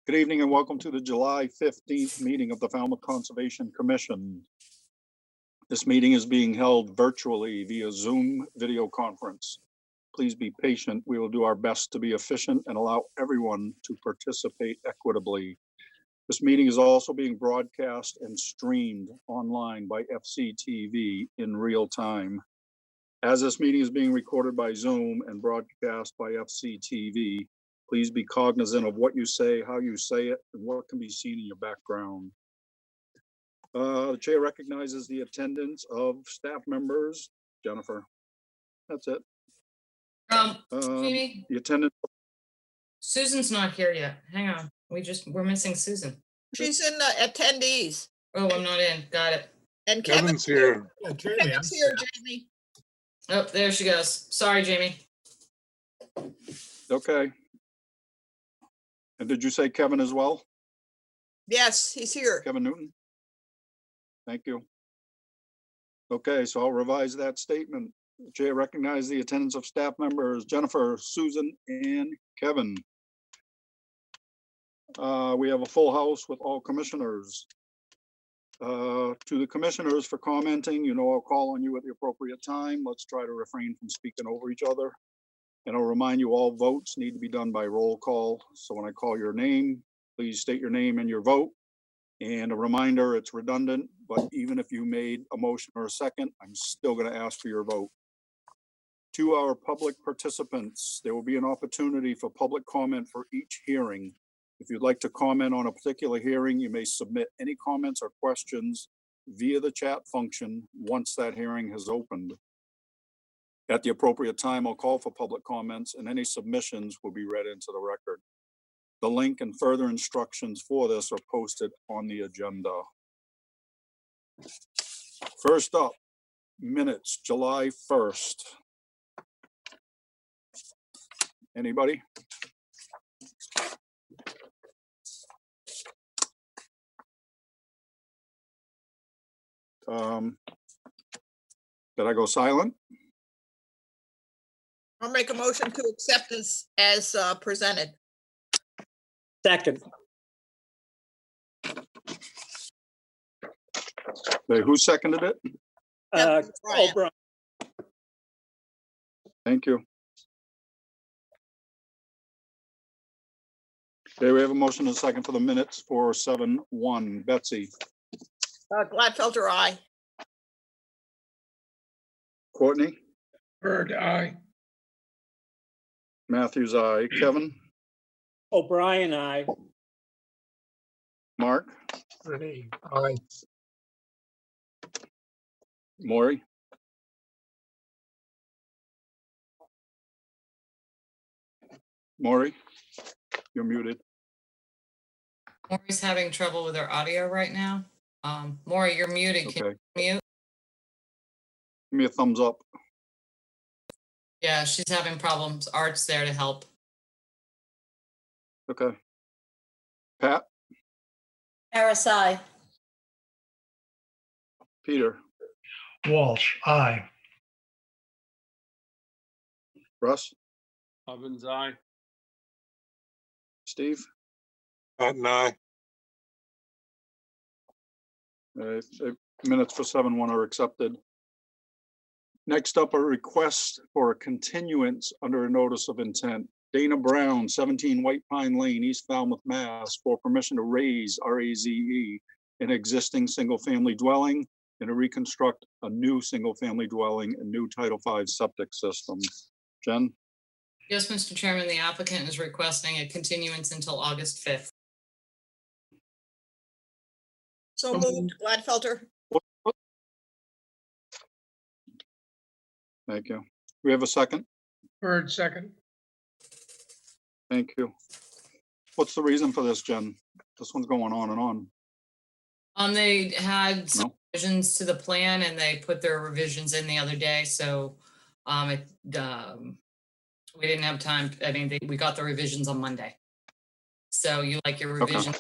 Good evening and welcome to the July 15th meeting of the Falmouth Conservation Commission. This meeting is being held virtually via Zoom video conference. Please be patient. We will do our best to be efficient and allow everyone to participate equitably. This meeting is also being broadcast and streamed online by FCTV in real time. As this meeting is being recorded by Zoom and broadcast by FCTV, please be cognizant of what you say, how you say it, and what can be seen in your background. The chair recognizes the attendance of staff members. Jennifer, that's it. Jamie, The attendance. Susan's not here yet. Hang on. We're missing Susan. She's in the attendees. Oh, I'm not in. Got it. And Kevin's here. Yeah, Jamie, Kevin's here, Jamie. Oh, there she goes. Sorry, Jamie. Okay. And did you say Kevin as well? Yes, he's here. Kevin Newton? Thank you. Okay, so I'll revise that statement. The chair recognizes the attendance of staff members, Jennifer, Susan, and Kevin. We have a full house with all commissioners. To the commissioners for commenting, you know I'll call on you at the appropriate time. Let's try to refrain from speaking over each other. And I'll remind you all votes need to be done by roll call. So when I call your name, please state your name and your vote. And a reminder, it's redundant, but even if you made a motion or a second, I'm still going to ask for your vote. To our public participants, there will be an opportunity for public comment for each hearing. If you'd like to comment on a particular hearing, you may submit any comments or questions via the chat function once that hearing has opened. At the appropriate time, I'll call for public comments and any submissions will be read into the record. The link and further instructions for this are posted on the agenda. First up, minutes, July 1st. Anybody? Did I go silent? I'll make a motion to accept this as presented. second, Okay, who seconded it? Brian. O'Brien, Thank you. Okay, we have a motion and a second for the minutes for 7-1. Betsy, Gladfelter, aye. Courtney, Bird, aye. Matthews, aye. Kevin, O'Brien, aye. Mark, Renee, aye. Maury, Maury, you're muted. Maury's having trouble with her audio right now. Maury, you're muted. Can Okay, you mute? give me a thumbs up. Yeah, she's having problems. Art's there to help. Okay. Pat, Harris, aye. Peter, Walsh, aye. Russ, Ovens, aye. Steve. Patton, aye. Minutes for 7-1 are accepted. Next up, a request for a continuance under a notice of intent. Dana Brown, 17 White Pine Lane, East Falmouth, Mass, for permission to raise RAZE an existing single-family dwelling and to reconstruct a new single-family dwelling and new Title V septic system. Jen? Yes, Mr. Chairman, the applicant is requesting a continuance until August 5th. So moved, Gladfelter. Thank you. We have a second? Bird, second. Thank you. What's the reason for this, Jen? This one's going on and on. They had some No? revisions to the plan and they put their revisions in the other day, so we didn't have time. I mean, we got the revisions on Monday. So you like your revision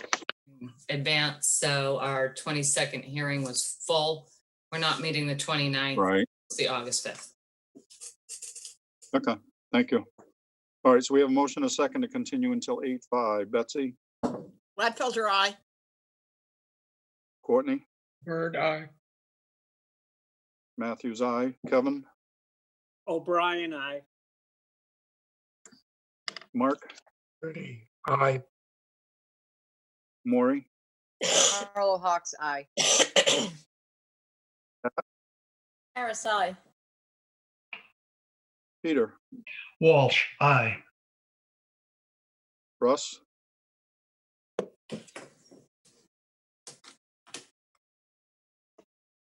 in advance, so our 22nd hearing was full. We're not meeting the 29th. Right. It's the August 5th. Okay, thank you. All right, so we have a motion, a second to continue until 8-5. Betsy, Gladfelter, aye. Courtney, Bird, aye. Matthews, aye. Kevin, O'Brien, I. Mark, Ernie, aye. Maury, Carlo Hawks, aye. Harris, aye. Peter, Walsh, aye. Russ, I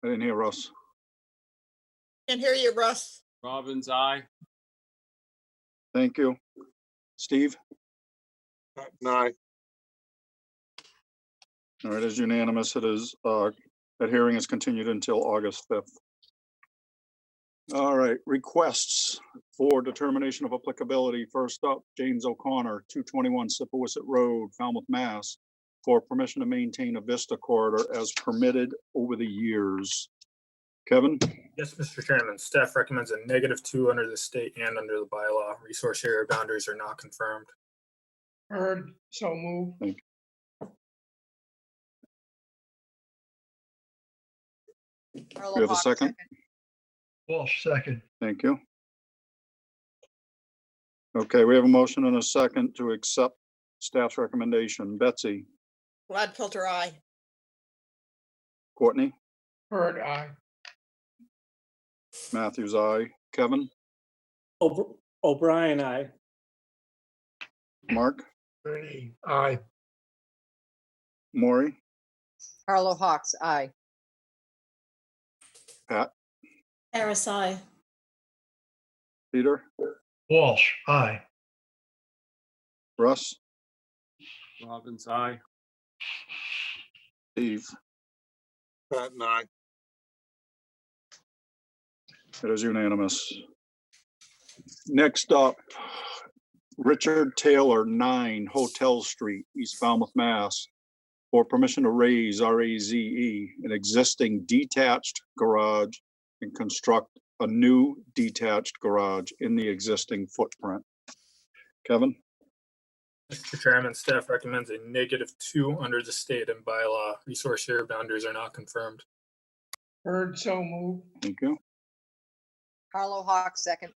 didn't hear Russ. Can't hear you, Russ. Robbins, aye. Thank you. Steve? Aye. All right, it's unanimous. It is, that hearing is continued until August 5th. All right, requests for determination of applicability. First up, James O'Connor, 221 Sippowisset Road, Falmouth, Mass, for permission to maintain a vista corridor as permitted over the years. Kevin, Yes, Mr. Chairman, staff recommends a -2 under the state and under the bylaw. Resource area boundaries are not confirmed. Bird, so move. Carlo you have a Hawks, second? Walsh, second. Thank you. Okay, we have a motion and a second to accept staff's recommendation. Betsy, Gladfelter, aye. Courtney, Bird, aye. Matthews, aye. Kevin, O'Brien, I. Mark, Ernie, aye. Maury, Carlo Hawks, aye. Pat, Harris, aye. Peter, Walsh, aye. Russ, Robbins, aye. Steve. Aye. It is unanimous. Next up, Richard Taylor, 9 Hotel Street, East Falmouth, Mass, for permission to raise, RAZE, an existing detached garage and construct a new detached garage in the existing footprint. Kevin, Mr. Chairman, staff recommends a -2 under the state and bylaw. Resource area boundaries are not confirmed. Bird, so move. thank you. Carlo Hawks, second.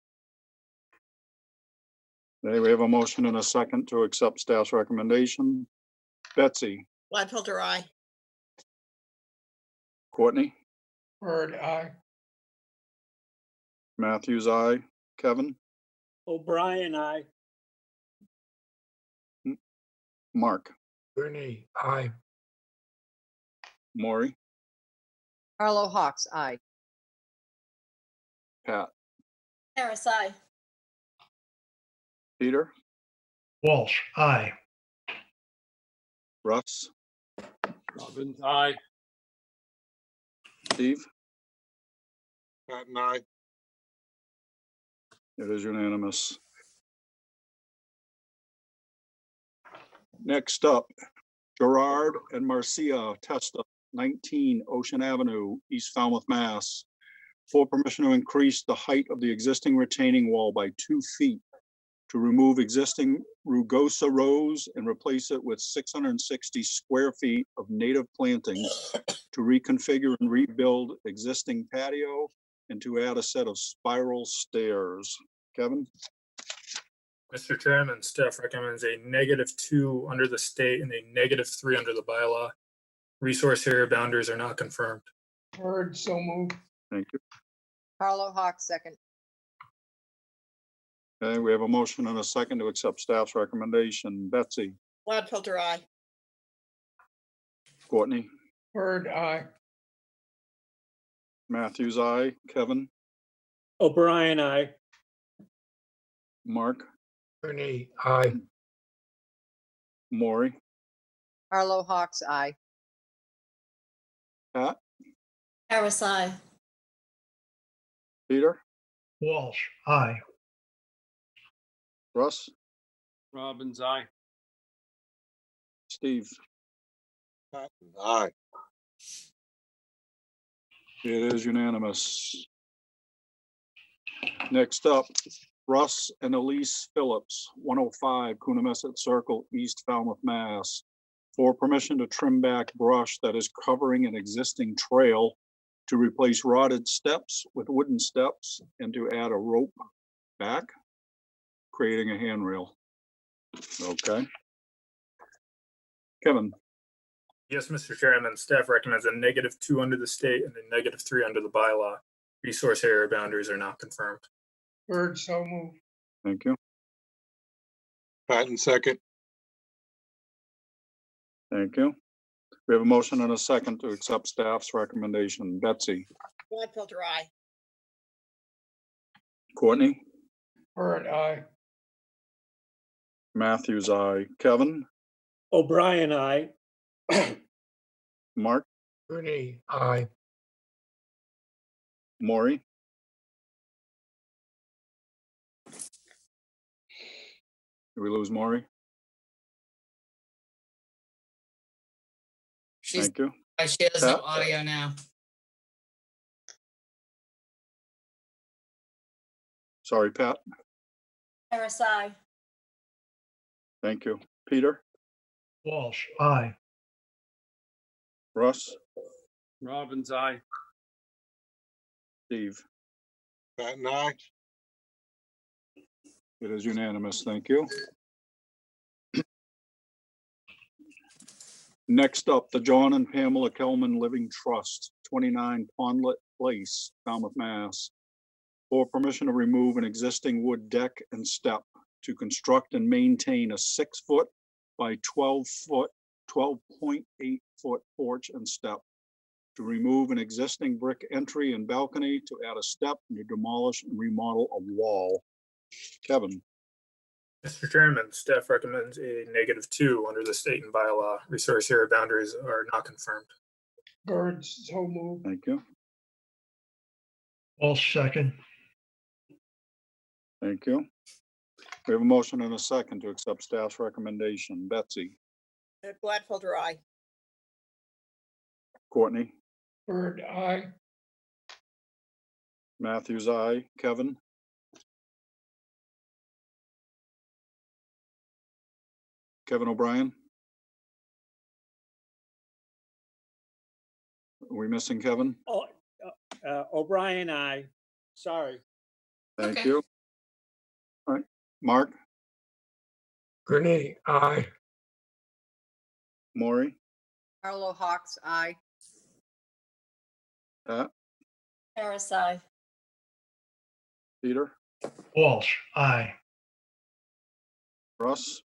Okay, we have a motion and a second to accept staff's recommendation. Betsy, Gladfelter, aye. Courtney, Bird, aye. Matthews, aye. Kevin, O'Brien, I. Mark, Ernie, aye. Maury, Carlo Hawks, aye. Pat, Harris, aye. Peter, Walsh, aye. Russ, Robbins, aye. Steve. Aye. It is unanimous. Next up, Gerard and Marcia Testa, 19 Ocean Avenue, East Falmouth, Mass, for permission to increase the height of the existing retaining wall by 2 feet to remove existing rugosa rose and replace it with 660 square feet of native plantings to reconfigure and rebuild existing patio and to add a set of spiral stairs. Kevin, Mr. Chairman, staff recommends a -2 under the state and a -3 under the bylaw. Resource area boundaries are not confirmed. Bird, so move. thank you. Carlo Hawks, second. Okay, we have a motion and a second to accept staff's recommendation. Betsy, Gladfelter, aye. Courtney, Bird, aye. Matthews, aye. Kevin, O'Brien, I. Mark, Ernie, aye. Maury, Carlo Hawks, aye. Pat, Harris, aye. Peter, Walsh, aye. Russ, Robbins, aye. Steve. Aye. It is unanimous. Next up, Russ and Elise Phillips, 105 Coonamessett Circle, East Falmouth, Mass, for permission to trim back brush that is covering an existing trail to replace rotted steps with wooden steps and to add a rope back, creating a handrail. Okay. Kevin, Yes, Mr. Chairman, staff recommends a -2 under the state and a -3 under the bylaw. Resource area boundaries are not confirmed. Bird, so move. thank you. Patton, second. Thank you. We have a motion and a second to accept staff's recommendation. Betsy, Gladfelter, aye. Courtney, Bird, aye. Matthews, aye. Kevin, O'Brien, I. Mark, Rooney, aye. Maury, did we lose Maury? She's, Thank you. she has no Pat? audio now. Sorry, Pat. Harris, aye. Thank you. Peter, Walsh, aye. Russ, Robbins, aye. Steve. Patton, aye. It is unanimous. Thank you. Next up, the John and Pamela Kelman Living Trust, 29 Pondlet Place, Falmouth, Mass. For permission to remove an existing wood deck and step to construct and maintain a 6-foot by 12-foot, 12.8-foot porch and step. To remove an existing brick entry and balcony, to add a step, and to demolish and remodel a wall. Kevin, Mr. Chairman, staff recommends a -2 under the state and bylaw. Resource area boundaries are not confirmed. Bird, so move. thank you. Walsh, second. Thank you. We have a motion and a second to accept staff's recommendation. Betsy, Gladfelter, aye. Courtney, Bird, aye. Matthews, aye. Kevin, Kevin O'Brien. Are we missing Kevin? Oh, O'Brien, I. Sorry. Thank Okay. you. All right, Mark, Rooney, aye. Maury, Arlo Hawks, aye. Pat, Harris, aye. Peter, Walsh, aye. Russ,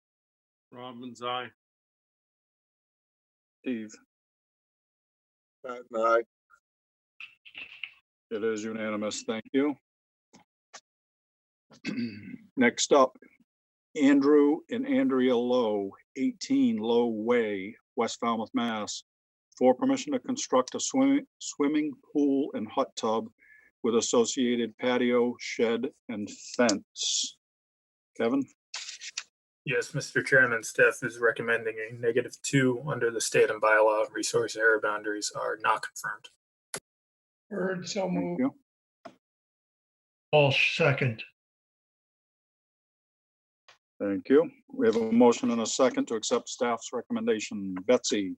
Robbins, aye. Steve. Patton, aye. It is unanimous. Thank you. Next up, Andrew and Andrea Lowe, 18 Lowe Way, West Falmouth, Mass. For permission to construct a swimming pool and hot tub with associated patio, shed, and fence. Kevin, Yes, Mr. Chairman, staff is recommending a -2 under the state and bylaw. Resource area boundaries are not confirmed. Bird, so thank move. you. Walsh, second. Thank you. We have a motion and a second to accept staff's recommendation. Betsy,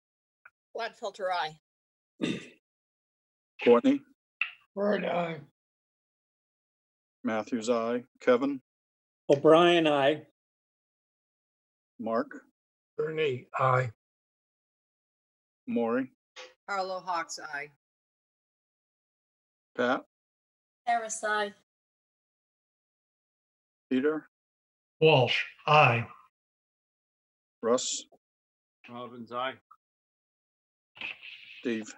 Gladfelter, aye. Courtney, Bird, aye. Matthews, aye. Kevin, O'Brien, I. Mark, Rooney, aye. Maury, Arlo Hawks, aye. Pat, Harris, aye. Peter, Walsh, aye. Russ, Robbins, aye. Steve.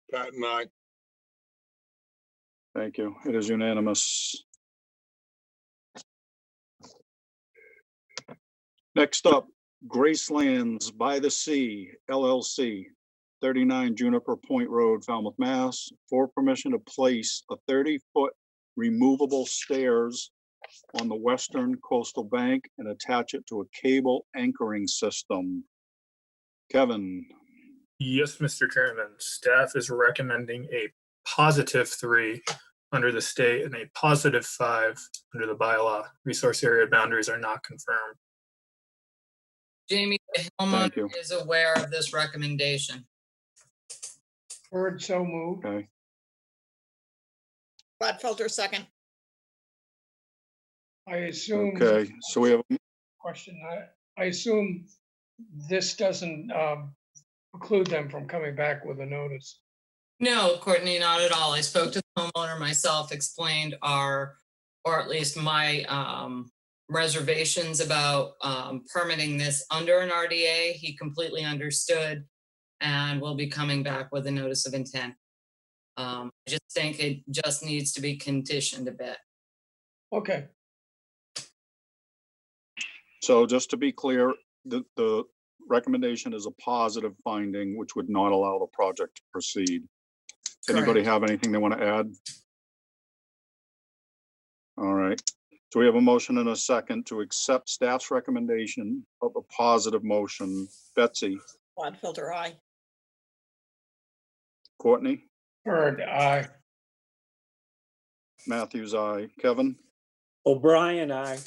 Patton, aye. Thank you. It is unanimous. Next up, Gracelands by the Sea LLC, 39 Juniper Point Road, Falmouth, Mass. For permission to place a 30-foot removable stairs on the western coastal bank and attach it to a cable anchoring system. Kevin, Yes, Mr. Chairman, staff is recommending a +3 under the state and a +5 under the bylaw. Resource area boundaries are not confirmed. Jamie, the Thank you. homeowner is aware of this recommendation. Bird so moved. Okay, Gladfelter, second. I assume. okay, so we have, Question, I assume this doesn't preclude them from coming back with a notice. No, Courtney, not at all. I spoke to the homeowner myself, explained our, or at least my reservations about permitting this under an RDA. He completely understood and will be coming back with a notice of intent. I just think it just needs to be conditioned a bit. Okay, so just to be clear, the recommendation is a positive finding, which would not allow the project to proceed. Anybody Correct. have anything they want to add? All right, so we have a motion and a second to accept staff's recommendation of a positive motion. Betsy, Gladfelter, aye. Courtney, Bird, aye. Matthews, aye. Kevin, O'Brien, I.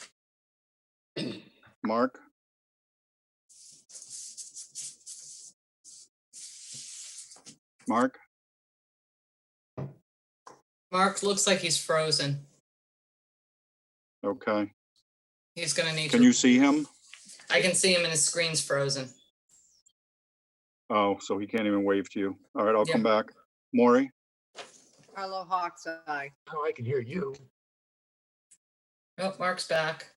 Mark? Mark, Mark looks like he's frozen. okay. He's gonna need Can to, you see him? I can see him and his screen's frozen. Oh, so he can't even wave to you. All right, I'll come Yeah. back. Maury, Harlow Hawks Eye. Now I can hear you. Oh, Mark's back.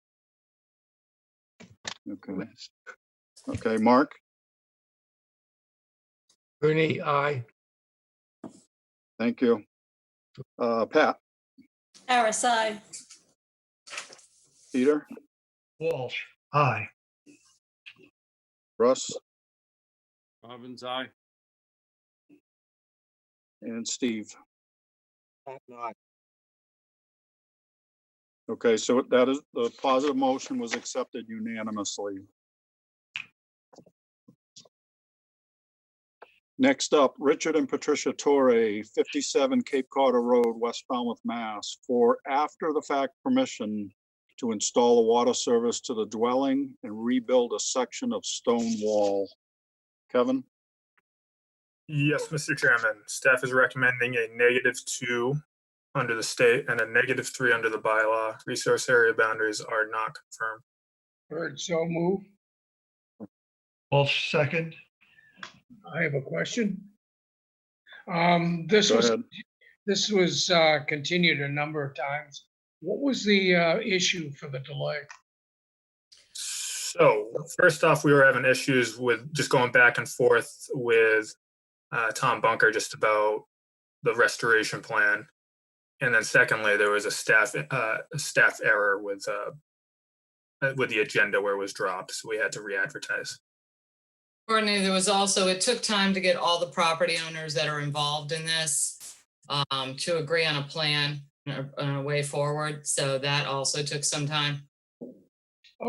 okay. Okay, Mark, Rooney, aye. thank you. Pat, Harris, aye. Peter, Walsh, aye. Russ, Robbins, aye. and Steve. Patton, aye. Okay, so that is, the positive motion was accepted unanimously. Next up, Richard and Patricia Torre, 57 Cape Cod Road, West Falmouth, Mass, for after-the-fact permission to install a water service to the dwelling and rebuild a section of stone wall. Kevin, Yes, Mr. Chairman, staff is recommending a -2 under the state and a -3 under the bylaw. Resource area boundaries are not confirmed. Bird so moved. Walsh, second. I have a question. This go was, ahead. this was continued a number of times. What was the issue for the delay? So first off, we were having issues with just going back and forth with Tom Bunker just about the restoration plan. And then secondly, there was a staff error with the agenda where it was dropped, so we had to re-advertise. Courtney, there was also, it took time to get all the property owners that are involved in this to agree on a plan, and a way forward. So that also took some time. But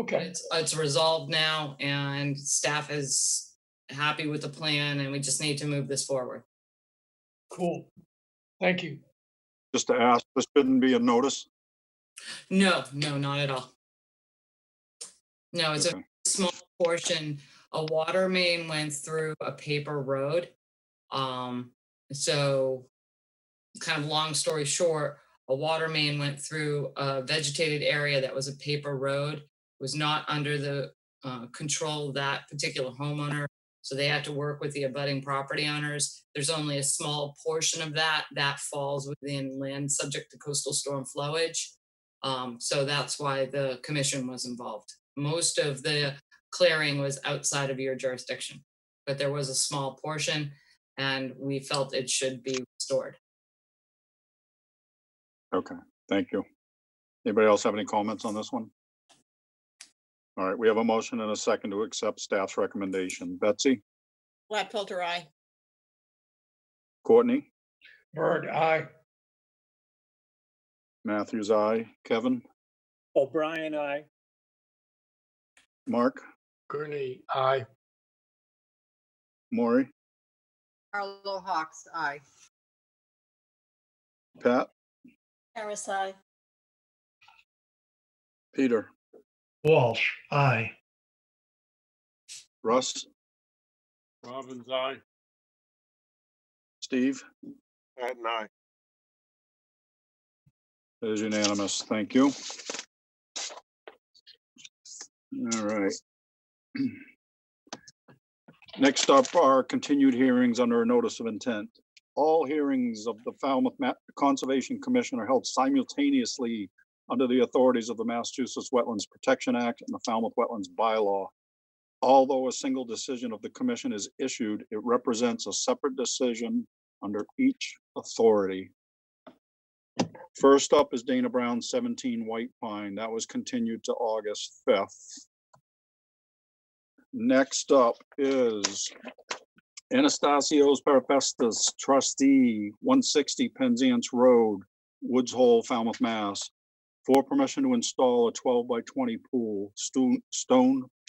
Okay, it's resolved now and staff is happy with the plan and we just need to move this forward. cool. Thank you. Just to ask, this shouldn't be a notice? No, not at all. No, it's a Okay. small portion. A water main went through a paper road. So kind of long story short, a water main went through a vegetated area that was a paper road. It was not under the control of that particular homeowner. So they had to work with the abutting property owners. There's only a small portion of that falls within land subject to coastal storm flowage. So that's why the commission was involved. Most of the clearing was outside of your jurisdiction, but there was a small portion and we felt it should be restored. Okay, thank you. Anybody else have any comments on this one? All right, we have a motion and a second to accept staff's recommendation. Betsy, Gladfelter, aye. Courtney, Bird, aye. Matthews, aye. Kevin, O'Brien, I. Mark, Gurney, aye. Maury, Harlow Hawks Eye. Pat, Harris, aye. Peter, Walsh, aye. Russ, Robbins, aye. Steve? Patton, aye. It is unanimous. Thank you. All right. Next up are continued hearings under a notice of intent. All hearings of the Falmouth Conservation Commission are held simultaneously under the authorities of the Massachusetts Wetlands Protection Act and the Falmouth Wetlands Bylaw. Although a single decision of the commission is issued, it represents a separate decision under each authority. First up is Dana Brown 17 White Pine. That was continued to August 5th. Next up is Anastasios Parapestas, trustee, 160 Penzance Road, Woods Hole, Falmouth, Mass. For permission to install a 12 by 20 pool, stone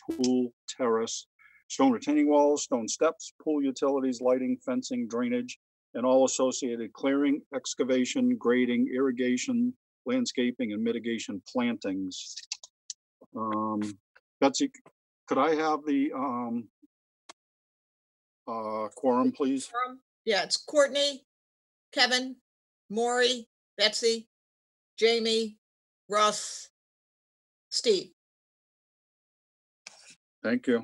pool terrace, stone retaining walls, stone steps, pool utilities, lighting, fencing, drainage, and all associated clearing, excavation, grading, irrigation, landscaping, and mitigation plantings. Betsy, could I have the quorum, please? Yeah, it's Courtney, Kevin, Maury, Betsy, Jamie, Russ, Steve. Thank you.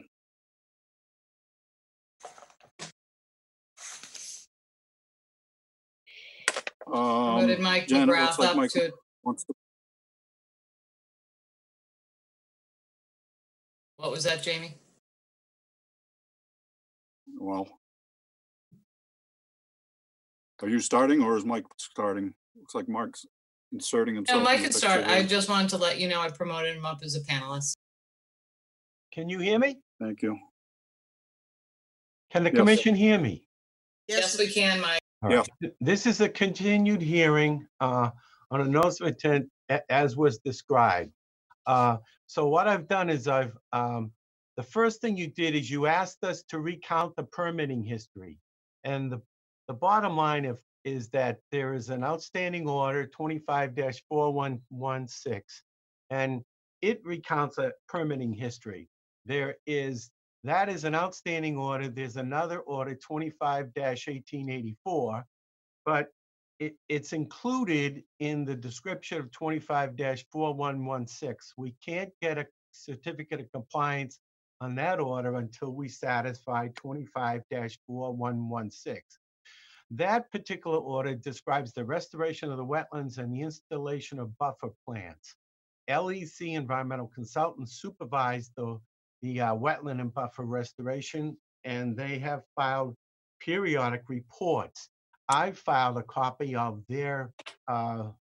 Promoted Mike Jen, it looks McGrath like up Mike to, wants to. what was that, Jamie? Well, are you starting or is Mike starting? Looks like Mark's inserting himself. No, Mike in the can picture start. I here. just wanted to let you know I promoted him up as a panelist. Can you hear me? Thank you. Can the Yes. commission hear me? Yes, we can, Mike. All right. This is a continued hearing on a notice of intent as was described. So what I've done is the first thing you did is you asked us to recount the permitting history. And the bottom line is that there is an outstanding order 25-4116, and it recounts a permitting history. That is an outstanding order. There's another order 25-1884, but it's included in the description of 25-4116. We can't get a certificate of compliance on that order until we satisfy 25-4116. That particular order describes the restoration of the wetlands and the installation of buffer plants. LEC Environmental Consultants supervised the wetland and buffer restoration, and they have filed periodic reports. I filed a copy of their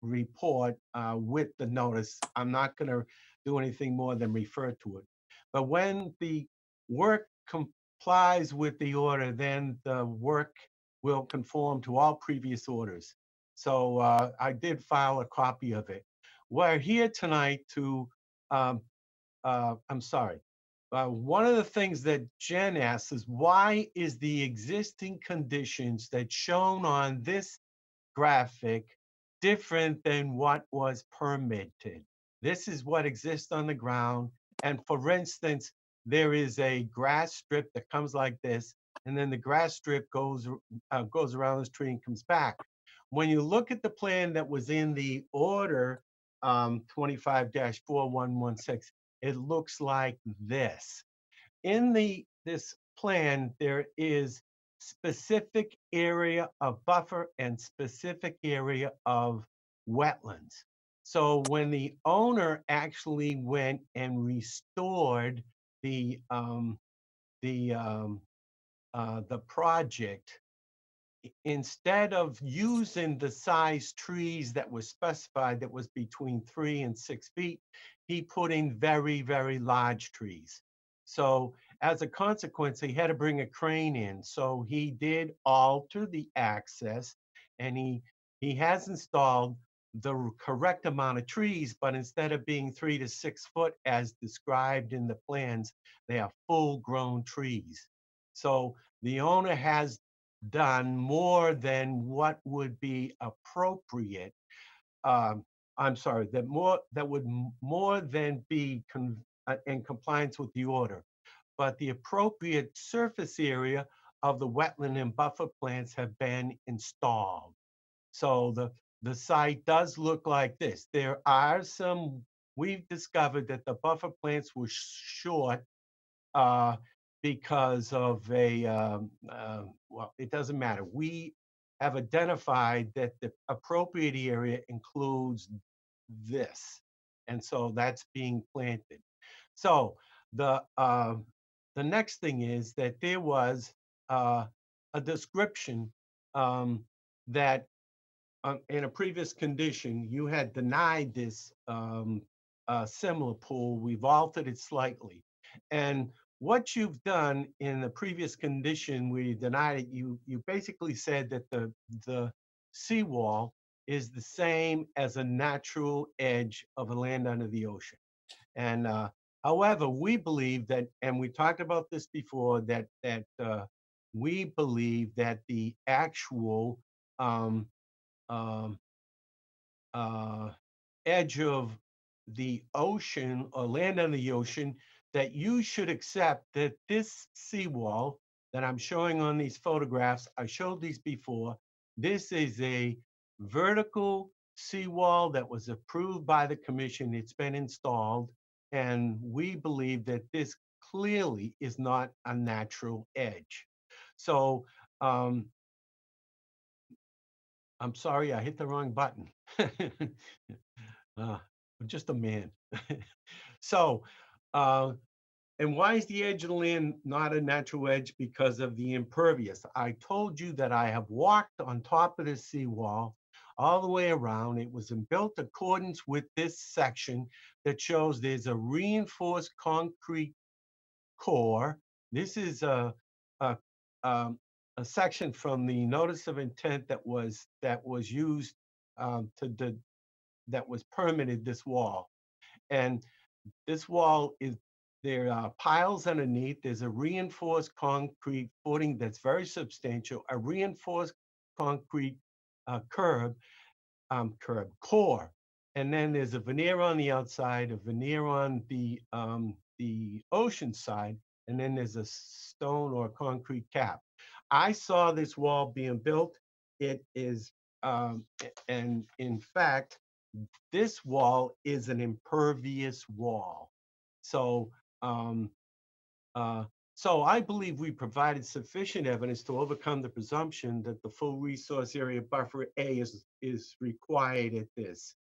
report with the notice. I'm not going to do anything more than refer to it. But when the work complies with the order, then the work will conform to all previous orders. So I did file a copy of it. We're here tonight to, I'm sorry. One of the things that Jen asked is, why is the existing conditions that's shown on this graphic different than what was permitted? This is what exists on the ground. And for instance, there is a grass strip that comes like this, and then the grass strip goes around this tree and comes back. When you look at the plan that was in the order 25-4116, it looks like this. In this plan, there is specific area of buffer and specific area of wetlands. So when the owner actually went and restored the project, instead of using the size trees that was specified, that was between 3 and 6 feet, he put in very, very large trees. So as a consequence, he had to bring a crane in. So he did alter the access, and he has installed the correct amount of trees, but instead of being 3 to 6 foot as described in the plans, they are full-grown trees. So the owner has done more than what would be appropriate. I'm sorry, that would more than be in compliance with the order. but the appropriate surface area of the wetland and buffer plants have been installed. So the site does look like this. There are some, we've discovered that the buffer plants were short because of well, it doesn't matter. We have identified that the appropriate area includes this. And so that's being planted. So the next thing is that there was a description that in a previous condition, you had denied this similar pool. We've altered it slightly. And what you've done in the previous condition where you denied it, you basically said that the seawall is the same as a natural edge of a land under the ocean. And however, we believe that, and we talked about this before, that we believe that the actual um, edge of the ocean or land on the ocean, that you should accept that this seawall that I'm showing on these photographs, I showed these before, this is a vertical seawall that was approved by the commission. It's been installed, and we believe that this clearly is not a natural edge. So I'm sorry, I hit the wrong button. I'm just a man. So, and why is the edge of the land not a natural edge? Because of the impervious. I told you that I have walked on top of this seawall all the way around. It was in built accordance with this section that shows there's a reinforced concrete core. This is a section from the notice of intent that was used that was permitted this wall. And this wall is, there are piles underneath. There's a reinforced concrete footing that's very substantial, a reinforced concrete curb core. And then there's a veneer on the outside, a veneer on the ocean side, and then there's a stone or concrete cap. I saw this wall being built. It is, and in fact, this wall is an impervious wall. So, so I believe we provided sufficient evidence to overcome the presumption that the full resource area buffer A is required at this.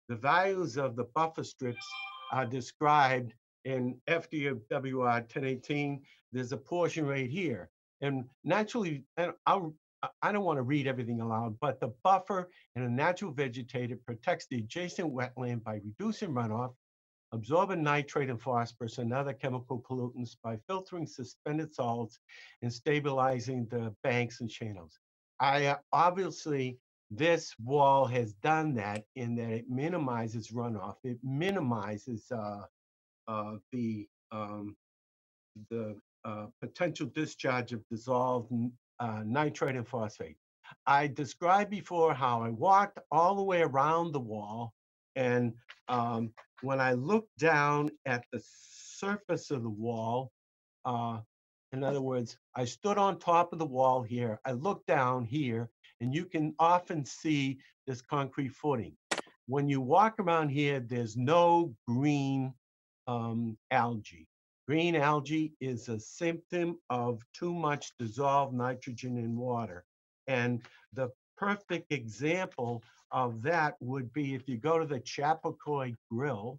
The values of the buffer strips are described in FDWR 1018. There's a portion right here. And naturally, and I don't want to read everything aloud, but the buffer in a natural vegetative protects the adjacent wetland by reducing runoff, absorbing nitrate and phosphorus and other chemical pollutants by filtering suspended solids and stabilizing the banks and channels. Obviously, this wall has done that in that it minimizes runoff. It minimizes the potential discharge of dissolved nitrate and phosphate. I described before how I walked all the way around the wall, and when I looked down at the surface of the wall, in other words, I stood on top of the wall here, I looked down here, and you can often see this concrete footing. When you walk around here, there's no green algae. Green algae is a symptom of too much dissolved nitrogen in water. And the perfect example of that would be if you go to the Chappaquiddick Grill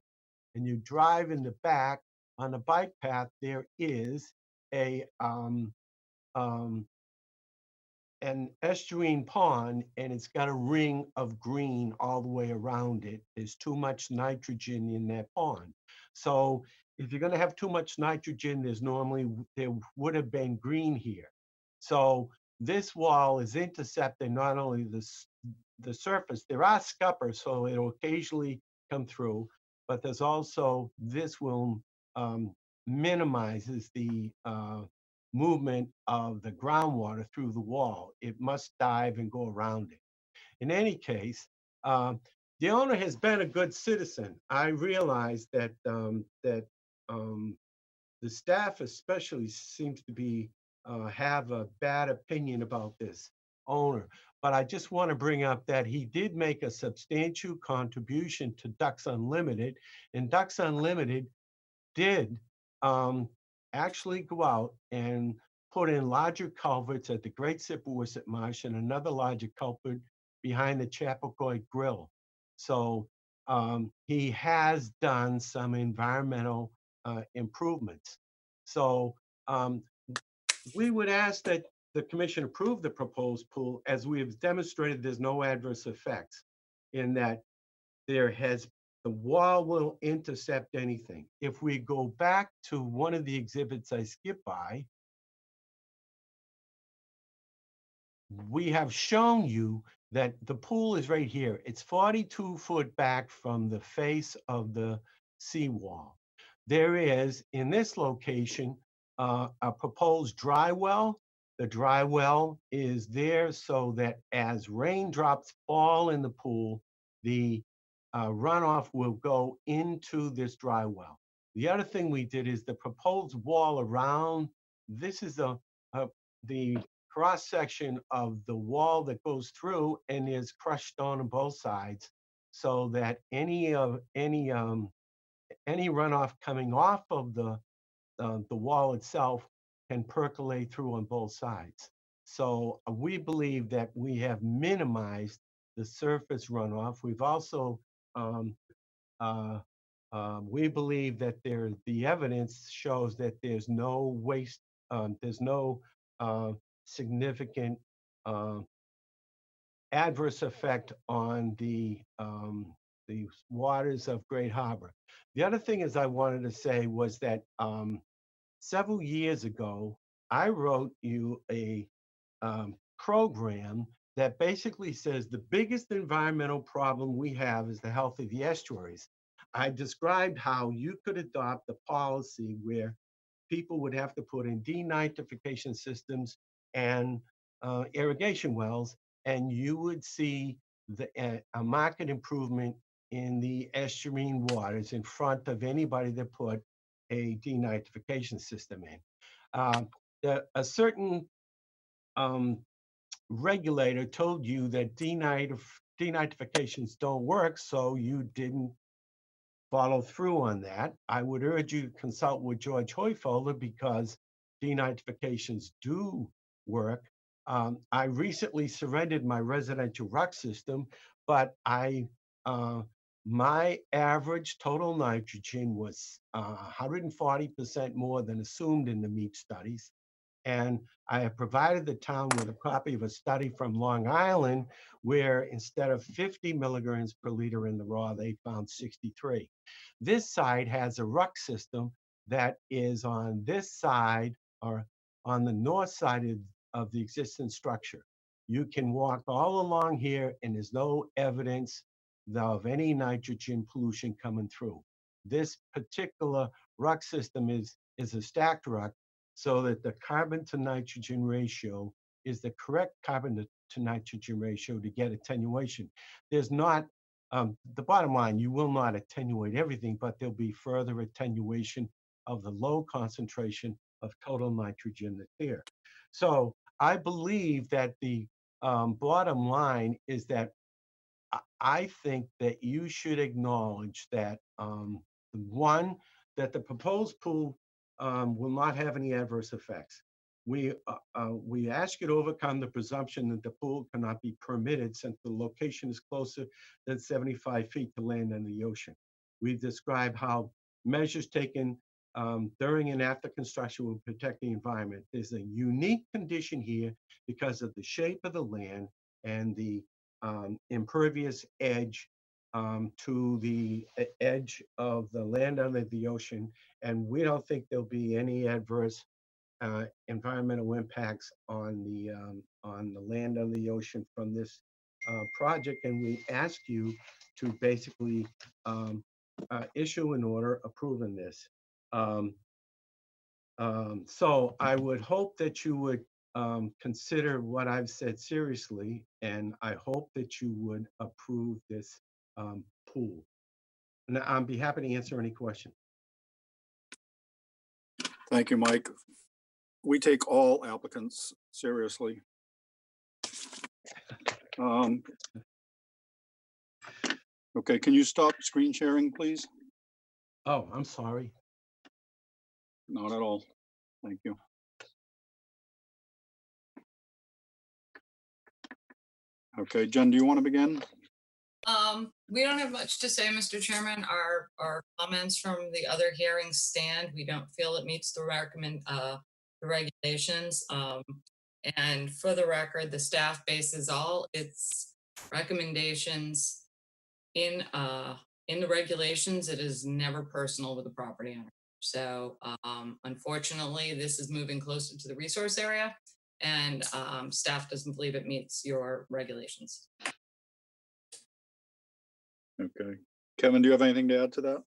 and you drive in the back on the bike path, there is an estuarine pond, and it's got a ring of green all the way around it. There's too much nitrogen in that pond. So if you're going to have too much nitrogen, there would have been green here. So this wall is intercepting not only the surface, there are scuppers, so it'll occasionally come through, but there's also, this will minimizes the movement of the groundwater through the wall. It must dive and go around it. In any case, the owner has been a good citizen. I realize that the staff especially seems to be, have a bad opinion about this owner. But I just want to bring up that he did make a substantial contribution to Ducks Unlimited, and Ducks Unlimited did actually go out and put in larger culverts at the Great Sippawisset Marsh and another larger culvert behind the Chappaquoit Grill. So he has done some environmental improvements. So we would ask that the commission approve the proposed pool. As we have demonstrated, there's no adverse effects in that the wall will intercept anything. If we go back to one of the exhibits I skipped by, we have shown you that the pool is right here. It's 42 foot back from the face of the seawall. There is, in this location, a proposed dry well. The dry well is there so that as raindrops fall in the pool, the runoff will go into this dry well. The other thing we did is the proposed wall around, this is the cross section of the wall that goes through and is crushed stone on both sides, so that any runoff coming off of the wall itself can percolate through on both sides. So we believe that we have minimized the surface runoff. We've also we believe that the evidence shows that there's no waste, there's no significant adverse effect on the waters of Great Harbor. The other thing is I wanted to say was that several years ago, I wrote you a program that basically says the biggest environmental problem we have is the health of the estuaries. I described how you could adopt a policy where people would have to put in denitrification systems and irrigation wells, and you would see a marked improvement in the estuarine waters in front of anybody that put a denitrification system in. A certain regulator told you that denitrifications don't work, so you didn't follow through on that. I would urge you to consult with George Hoyfelder because denitrifications do work. I recently surrendered my residential ruck system, but my average total nitrogen was 140% more than assumed in the MEEP studies. And I have provided the town with a copy of a study from Long Island where instead of 50 milligrams per liter in the raw, they found 63. This side has a ruck system that is on this side or on the north side of the existing structure. You can walk all along here and there's no evidence of any nitrogen pollution coming through. This particular ruck system is a stacked ruck, so that the carbon to nitrogen ratio is the correct carbon to nitrogen ratio to get attenuation. There's not, the bottom line, you will not attenuate everything, but there'll be further attenuation of the low concentration of total nitrogen that's there. So I believe that the bottom line is that I think that you should acknowledge that, one, that the proposed pool will not have any adverse effects. We ask you to overcome the presumption that the pool cannot be permitted since the location is closer than 75 feet to land and the ocean. We've described how measures taken during and after construction will protect the environment. There's a unique condition here because of the shape of the land and the impervious edge to the edge of the land under the ocean, and we don't think there'll be any adverse environmental impacts on the land under the ocean from this project. And we ask you to basically issue an order approving this. So I would hope that you would consider what I've said seriously, and I hope that you would approve this pool. And I'll be happy to answer any question. Thank you, Mike. We take all applicants seriously. Okay, can you stop screen sharing, please? Oh, I'm sorry. Not at all. Thank you. Okay, Jen, do you want to begin? We don't have much to say, Mr. Chairman. Our comments from the other hearings stand. We don't feel it meets the the regulations. And for the record, the staff bases all its recommendations in the regulations. It is never personal with the property owner. So unfortunately, this is moving closer to the resource area, and staff doesn't believe it meets your regulations. Okay. Kevin, do you have anything to add to that?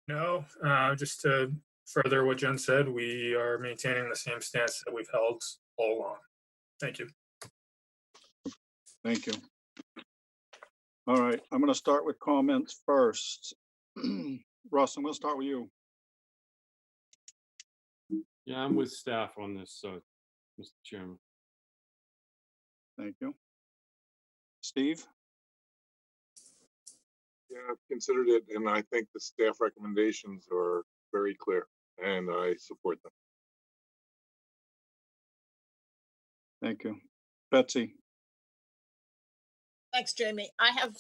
No, just to further what Jen said, we are maintaining the same stance that we've held all along. Thank you. Thank you. All right, I'm going to start with comments first. Russ, I'm going to start with you. Yeah, I'm with staff on this, Mr. Chairman. Thank you. Steve? Yeah, I've considered it, and I think the staff recommendations are very clear, and I support them. Thank you. Betsy? Thanks, Jamie. I have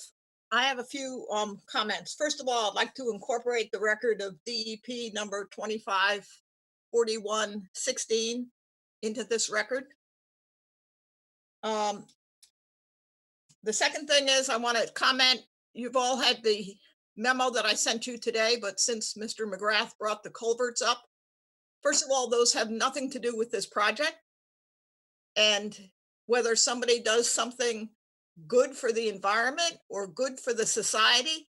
a few comments. First of all, I'd like to incorporate the record of DEP number 254116 into this record. The second thing is I want to comment, you've all had the memo that I sent you today, but since Mr. McGrath brought the culverts up, first of all, those have nothing to do with this project. And whether somebody does something good for the environment or good for the society,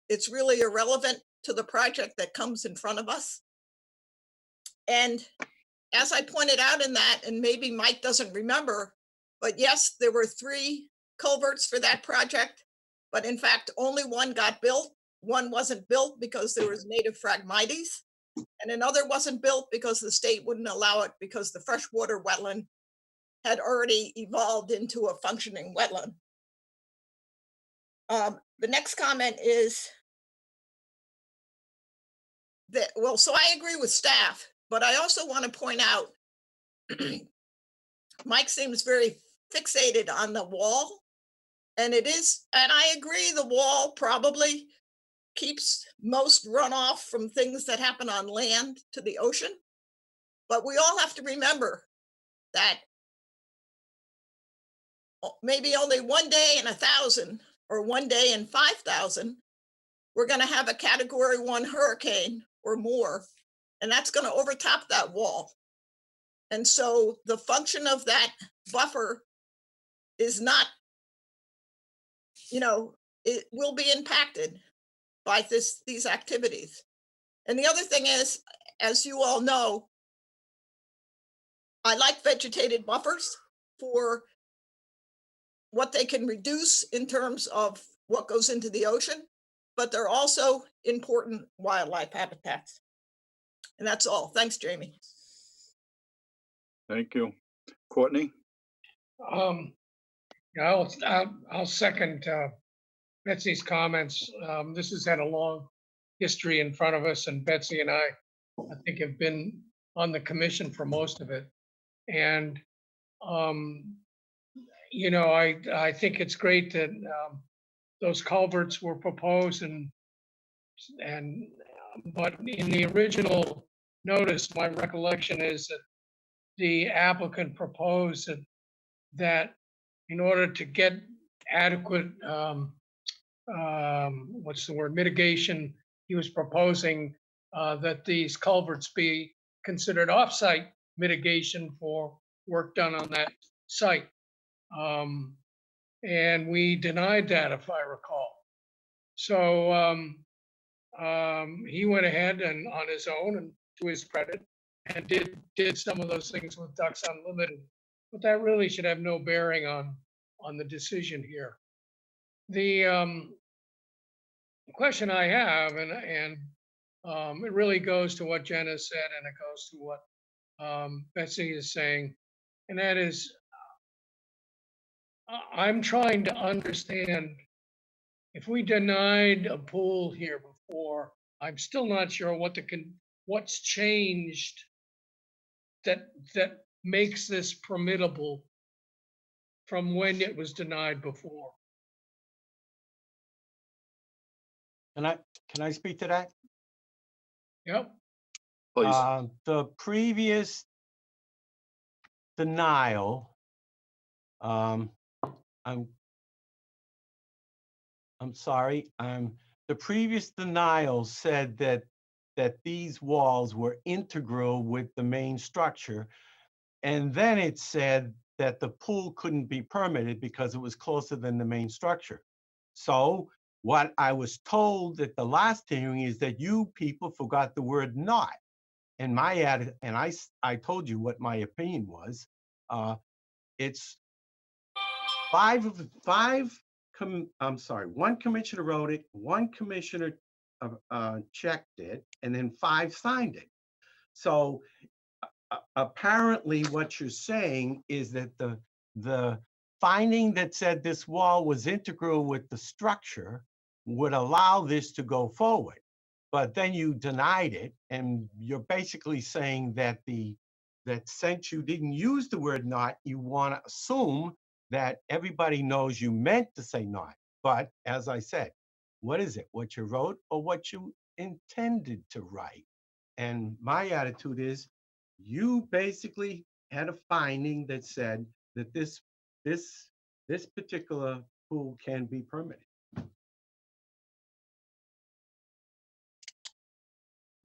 it's really irrelevant to the project that comes in front of us. And as I pointed out in that, and maybe Mike doesn't remember, but yes, there were 3 culverts for that project, but in fact, only one got built. One wasn't built because there was native Phragmites, and another wasn't built because the state wouldn't allow it because the freshwater wetland had already evolved into a functioning wetland. The next comment is that, well, so I agree with staff, but I also want to point out, Mike seems very fixated on the wall. And it is, and I agree, the wall probably keeps most runoff from things that happen on land to the ocean. But we all have to remember that maybe only one day in 1,000 or one day in 5,000, we're going to have a Category 1 hurricane or more, and that's going to overtop that wall. And so the function of that buffer is not, it will be impacted by these activities. And the other thing is, as you all know, I like vegetated buffers for what they can reduce in terms of what goes into the ocean, but they're also important wildlife habitats. And that's all. Thanks, Jamie. Thank you. Courtney? I'll second Betsy's comments. This has had a long history in front of us, and Betsy and I think have been on the commission for most of it. And I think it's great that those culverts were proposed, but in the original notice, my recollection is that the applicant proposed that in order to get adequate, mitigation, he was proposing that these culverts be considered off-site mitigation for work done on that site. And we denied that, if I recall. So he went ahead and on his own, and to his credit, and did some of those things with Ducks Unlimited. But that really should have no bearing on the decision here. The question I have, and It really goes to what Jenna said, and it goes to what Betsy is saying, and that is, I'm trying to understand, if we denied a pool here before, I'm still not sure what's changed that makes this permittable from when it was denied before. Can I speak to that? Yep. Please. The previous denial, I'm sorry, the previous denial said that these walls were integral with the main structure. And then it said that the pool couldn't be permitted because it was closer than the main structure. So what I was told at the last hearing is that you people forgot the word not. And I told you what my opinion was. It's one commissioner wrote it, one commissioner checked it, and then 5 signed it. So apparently what you're saying is that the finding that said this wall was integral with the structure would allow this to go forward. But then you denied it, and you're basically saying that that since you didn't use the word not, you want to assume that everybody knows you meant to say not. But as I said, what is it? What you wrote or what you intended to write? And my attitude is, you basically had a finding that said that this particular pool can be permitted.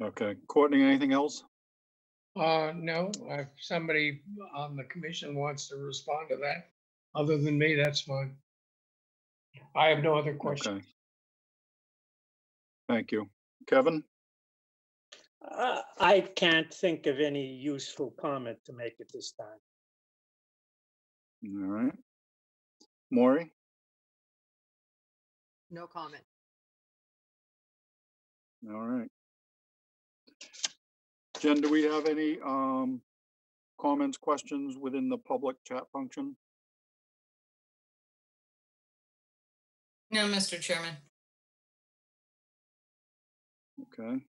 Okay, Courtney, anything else? No, if somebody on the commission wants to respond to that, other than me, that's fine. I have no other questions. Okay. Thank you. Kevin? I can't think of any useful comment to make at this time. All right. Maury? No comment. All right. Jen, do we have any comments, questions within the public chat function? No, Mr. Chairman. Okay.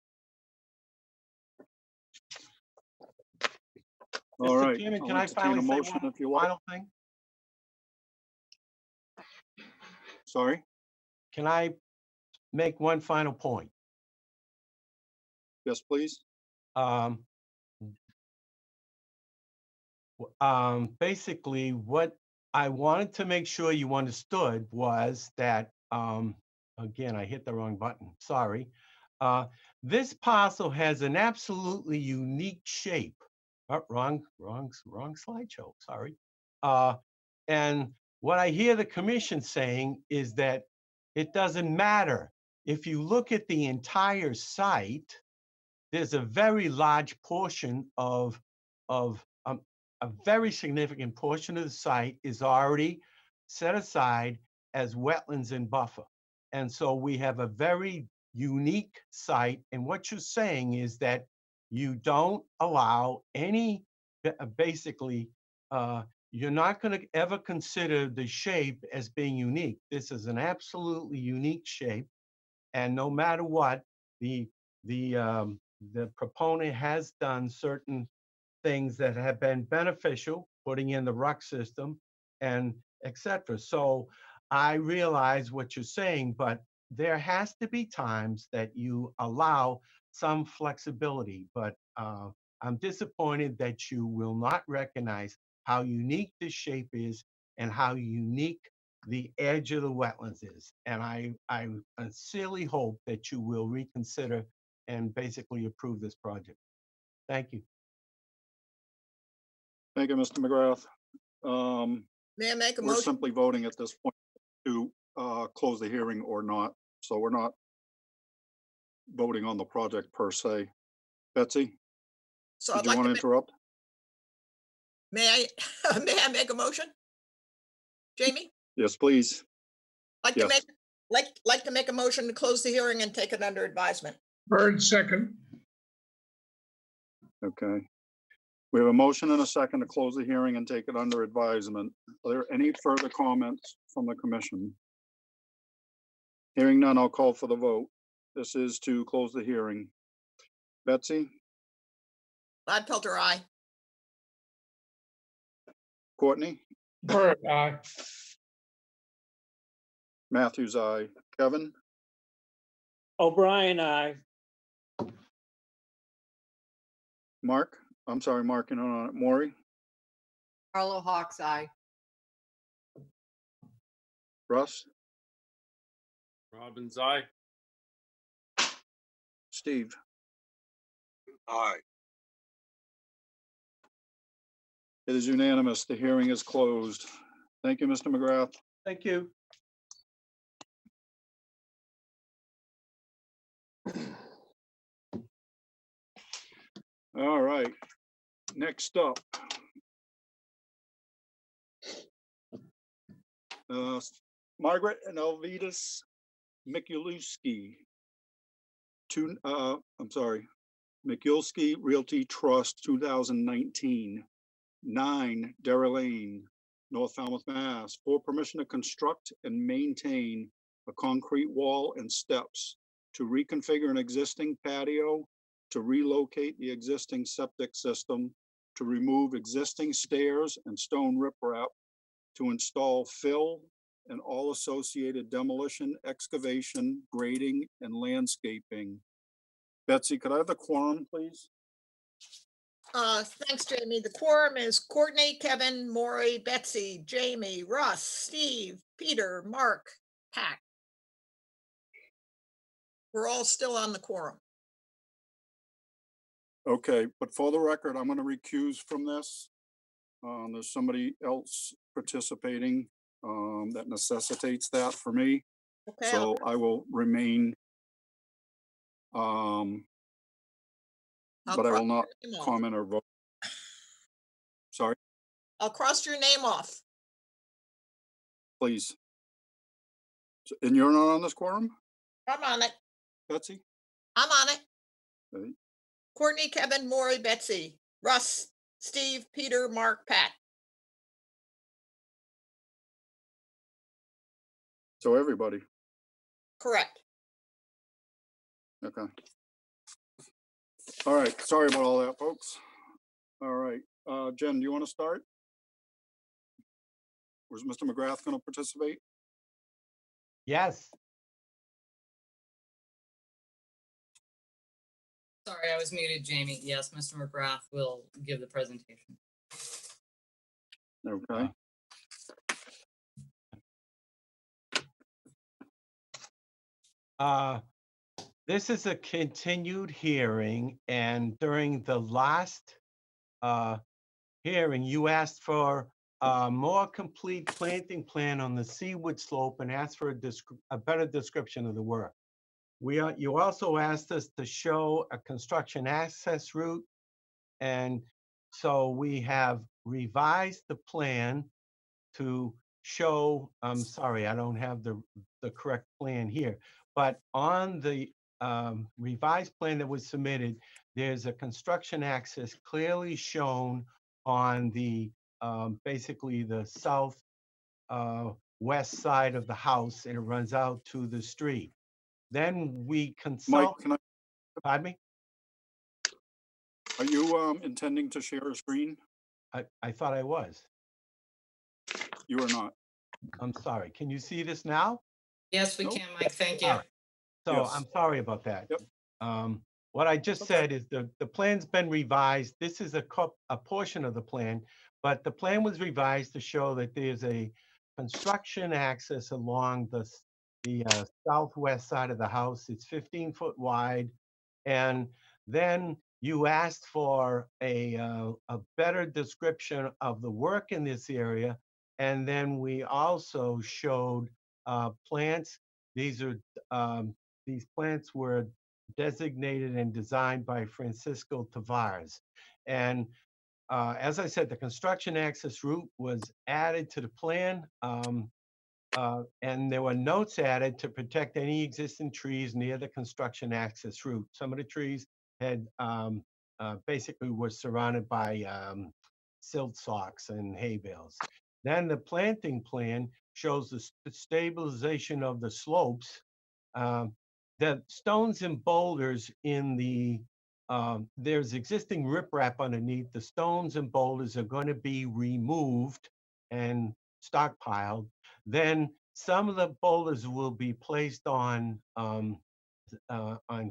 All Mr. right. Chairman, I'll can I entertain finally a say motion one if you like? final thing? Sorry? Can I make one final point? Yes, please. Basically, what I wanted to make sure you understood was that, again, I hit the wrong button, sorry. This parcel has an absolutely unique shape. Oh, wrong slideshow, sorry. And what I hear the commission saying is that it doesn't matter. If you look at the entire site, there's a very large portion of a very significant portion of the site is already set aside as wetlands and buffer. And so we have a very unique site. And what you're saying is that you don't allow any, basically, you're not going to ever consider the shape as being unique. This is an absolutely unique shape. And no matter what, the proponent has done certain things that have been beneficial, putting in the ruck system and etc. So I realize what you're saying, but there has to be times that you allow some flexibility. But I'm disappointed that you will not recognize how unique this shape is and how unique the edge of the wetlands is. And I sincerely hope that you will reconsider and basically approve this project. Thank you. Thank you, Mr. McGrath. May I make a We're motion? simply voting at this point to close the hearing or not. So we're not voting on the project per se. Betsy, So did I'd you like want to to make, interrupt? may I make a motion? Jamie? Yes, please. Like Yes. to make a motion to close the hearing and take it under advisement. Bird second. Okay. We have a motion and a second to close the hearing and take it under advisement. Are there any further comments from the commission? Hearing none, I'll call for the vote. This is to close the hearing. Betsy, Gladfelter, aye. Courtney, Bird, aye. Matthews, aye. Kevin, O'Brien, aye. Mark, I'm sorry, Mark, you're not on it. Maury, Arlo Hawks, aye. Russ, Robbins, aye. Steve. Aye. It is unanimous. The hearing is closed. Thank you, Mr. McGrath. Thank you. All right, next up. Margaret and Elvitas Mikulski. Mikulski Realty Trust 2019, 9 Dara Lane, North Falmouth, Mass. For permission to construct and maintain a concrete wall and steps, to reconfigure an existing patio, to relocate the existing septic system, to remove existing stairs and stone riprap, to install fill and all associated demolition, excavation, grading, and landscaping. Betsy, could I have the quorum, please? Thanks, Jamie. The quorum is Courtney, Kevin, Maury, Betsy, Jamie, Russ, Steve, Peter, Mark, Pat. We're all still on the quorum. Okay, but for the record, I'm going to recuse from this. There's somebody else participating that necessitates that for me. Okay, So I will remain, I'll but I will cross not your name off. comment or vote. Sorry, I'll cross your name off. please. And you're not on this quorum, I'm on it. Betsy? I'm on it. Okay. Courtney, Kevin, Maury, Betsy, Russ, Steve, Peter, Mark, Pat. So everybody, Correct. okay. All right, sorry about all that, folks. All right, Jen, do you want to start? Or is Mr. McGrath going to participate? Yes. Sorry, I was muted, Jamie. Yes, Mr. McGrath will give the presentation. Okay. This is a continued hearing, and during the last hearing, you asked for a more complete planting plan on the seaward slope and asked for a better description of the work. You also asked us to show a construction access route, and so we have revised the plan to show, I'm sorry, I don't have the correct plan here, but on the revised plan that was submitted, there's a construction access clearly shown on the basically the south west side of the house, and it runs out to the street. Then we Mike, consult. can I, Pardon me? are you intending to share a screen? I thought I was. You are not. I'm sorry. Can you see this now? Yes, we Nope. can, Mike. Thank you. All right. So Yes. I'm sorry about that. Yep. What I just Okay. said is the plan's been revised. This is a portion of the plan, but the plan was revised to show that there's a construction access along the southwest side of the house. It's 15 foot wide. And then you asked for a better description of the work in this area. And then we also showed plants. These plants were designated and designed by Francisco Tavares. And as I said, the construction access route was added to the plan. And there were notes added to protect any existing trees near the construction access route. Some of the trees had basically were surrounded by silt socks and hay bales. Then the planting plan shows the stabilization of the slopes. The stones and boulders in the, there's existing riprap underneath. The stones and boulders are going to be removed and stockpiled. Then some of the boulders will be placed on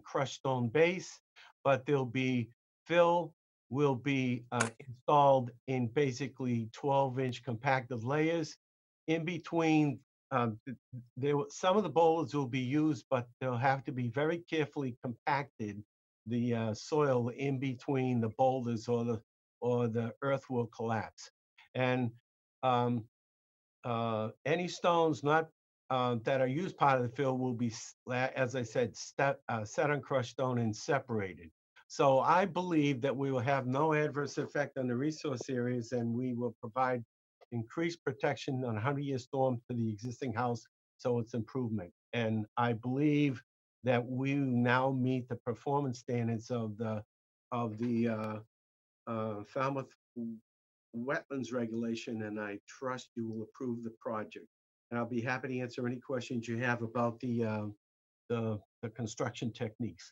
crushed stone base, but there'll be fill will be installed in basically 12-inch compacted layers. In between, some of the boulders will be used, but they'll have to be very carefully compacted. The soil in between the boulders or the earth will collapse. And any stones not that are used part of the fill will be, as I said, set on crushed stone and separated. So I believe that we will have no adverse effect on the resource areas, and we will provide increased protection on 100-year storm to the existing house, so it's improvement. And I believe that we now meet the performance standards of the Falmouth wetlands regulation, and I trust you will approve the project. And I'll be happy to answer any questions you have about the construction techniques.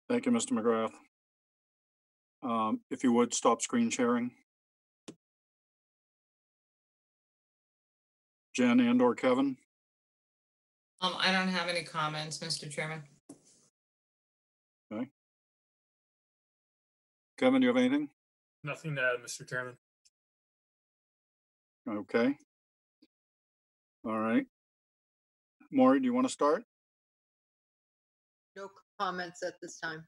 Thank you, Mr. McGrath. If you would, stop screen sharing. Jen and/or Kevin? I don't have any comments, Mr. Chairman. Okay. Kevin, do you have anything? Nothing to add, Mr. Chairman. Okay. All right. Maury, do you want to start? No comments at this time.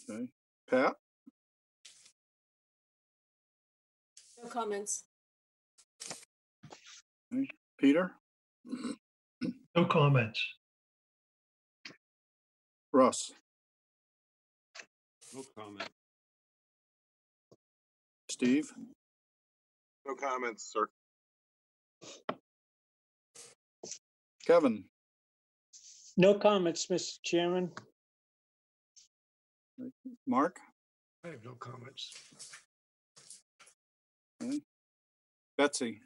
Okay. Pat? No comments. Okay. Peter? No comments. Russ? No comment. Steve? No comments, sir. Kevin? No comments, Mr. Chairman. Mark? I have no comments. Okay. Betsy?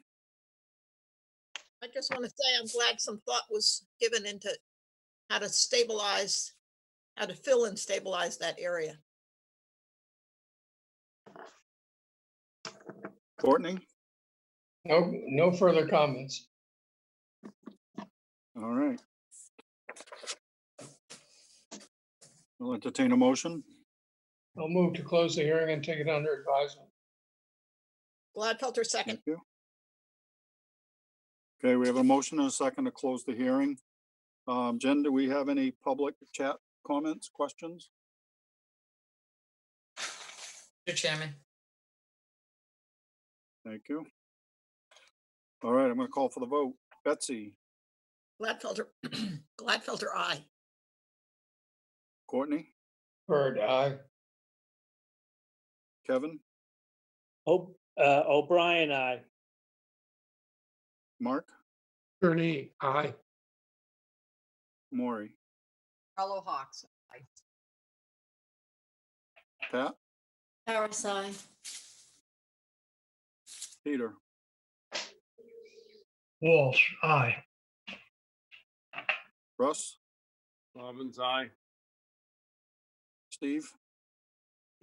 I just want to say I'm glad some thought was given into how to stabilize, how to fill and stabilize that area. Courtney? No further comments. All right. I'll entertain a motion. I'll move to close the hearing and take it under advisement. Gladfelter, second. Thank you. Okay, we have a motion and a second to close the hearing. Jen, do we have any public chat comments, questions? Mr. Chairman. Thank you. All right, I'm going to call for the vote. Betsy? Gladfelter, Gladfelter, aye. Courtney? Bird, aye. Kevin? O'Brien, aye. Mark? Gurney, aye. Maury? Carlo Hawks. Aye. Pat? Harris, aye. Peter? Walsh, aye. Russ? Robbins, aye. Steve?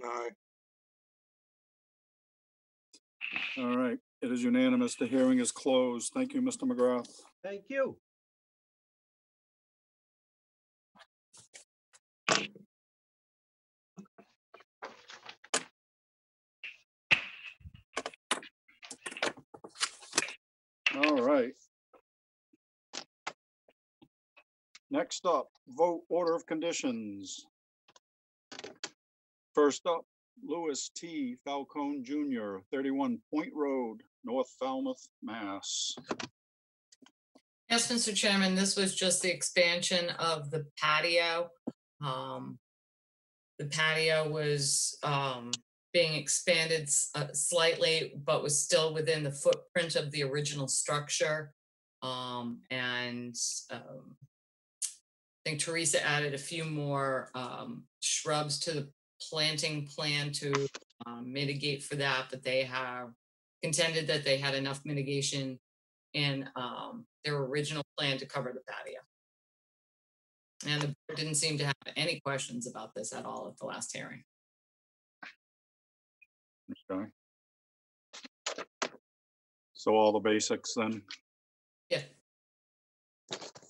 Aye. All right, it is unanimous. The hearing is closed. Thank you, Mr. McGrath. Thank you. All right. Next up, vote order of conditions. First up, Louis T. Falcone Jr., 31 Point Road, North Falmouth, Mass. Yes, Mr. Chairman, this was just the expansion of the patio. The patio was being expanded slightly, but was still within the footprint of the original structure. I think Teresa added a few more shrubs to the planting plan to mitigate for that, but they have contended that they had enough mitigation in their original plan to cover the patio. And the board didn't seem to have any questions about this at all at the last hearing. Okay. So all the basics then? Yeah.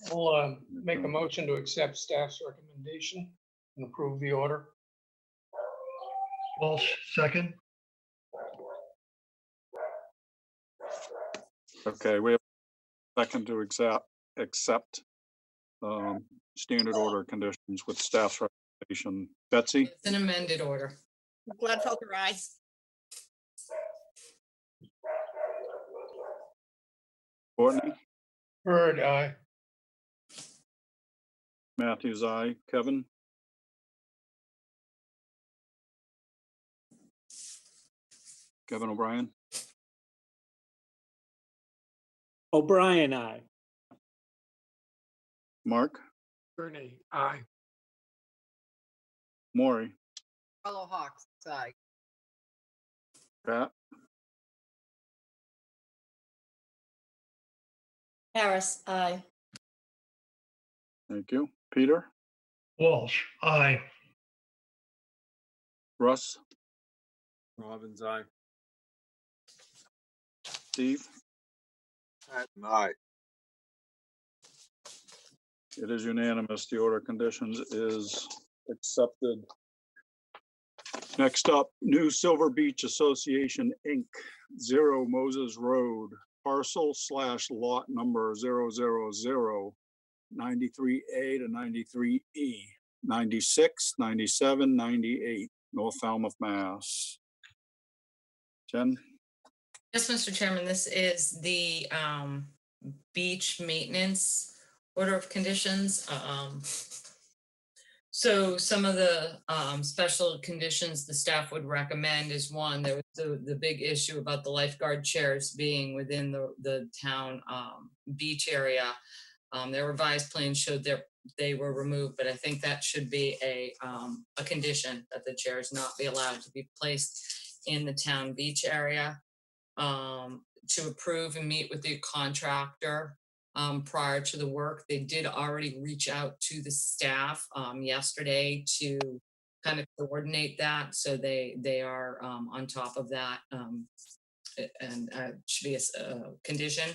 I'll make a motion to accept staff's recommendation and approve the order. Walsh, second. Okay, we have a second to accept standard order conditions with staff's recommendation. Betsy, It's an amended order. Gladfelter, aye. Courtney, Bird, aye. Matthews, aye. Kevin, Kevin O'Brien, O'Brien, aye. Mark, Gurney, aye. Maury, Fellow Hawks, aye. Pat, Harris, aye. thank you. Peter, Walsh, aye. Russ, Robbins, aye. Steve, Patton, aye. it is unanimous. The order of conditions is accepted. Next up, New Silver Beach Association, Inc., 0 Moses Road, parcel/lot number 000 93A to 93E, 96, 97, 98, North Falmouth, Mass. Jen, Yes, Mr. Chairman, this is the beach maintenance order of conditions. So some of the special conditions the staff would recommend is one, there was the big issue about the lifeguard chairs being within the town beach area. Their revised plan showed that they were removed, but I think that should be a condition that the chairs not be allowed to be placed in the town beach area. To approve and meet with the contractor prior to the work. They did already reach out to the staff yesterday to kind of coordinate that. So they are on top of that and should be a condition.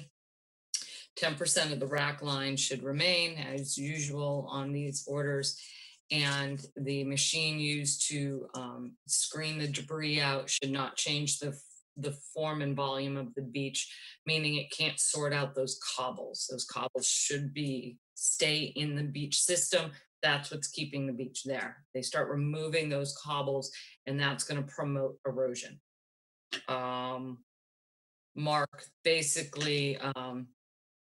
10% of the rack line should remain as usual on these orders. And the machine used to screen the debris out should not change the form and volume of the beach, meaning it can't sort out those cobbles. Those cobbles should stay in the beach system. That's what's keeping the beach there. They start removing those cobbles and that's going to promote erosion. Mark, basically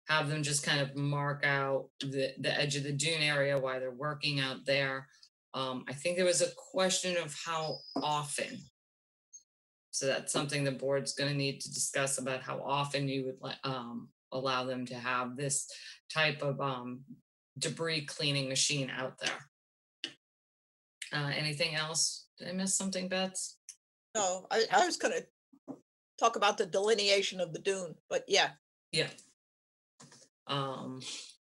have them just kind of mark out the edge of the dune area while they're working out there. I think there was a question of how often. So that's something the board's going to need to discuss about how often you would allow them to have this type of debris cleaning machine out there. Anything else? Did I miss something, Bets? No, I was gonna talk about the delineation of the dune, but yeah. Yeah.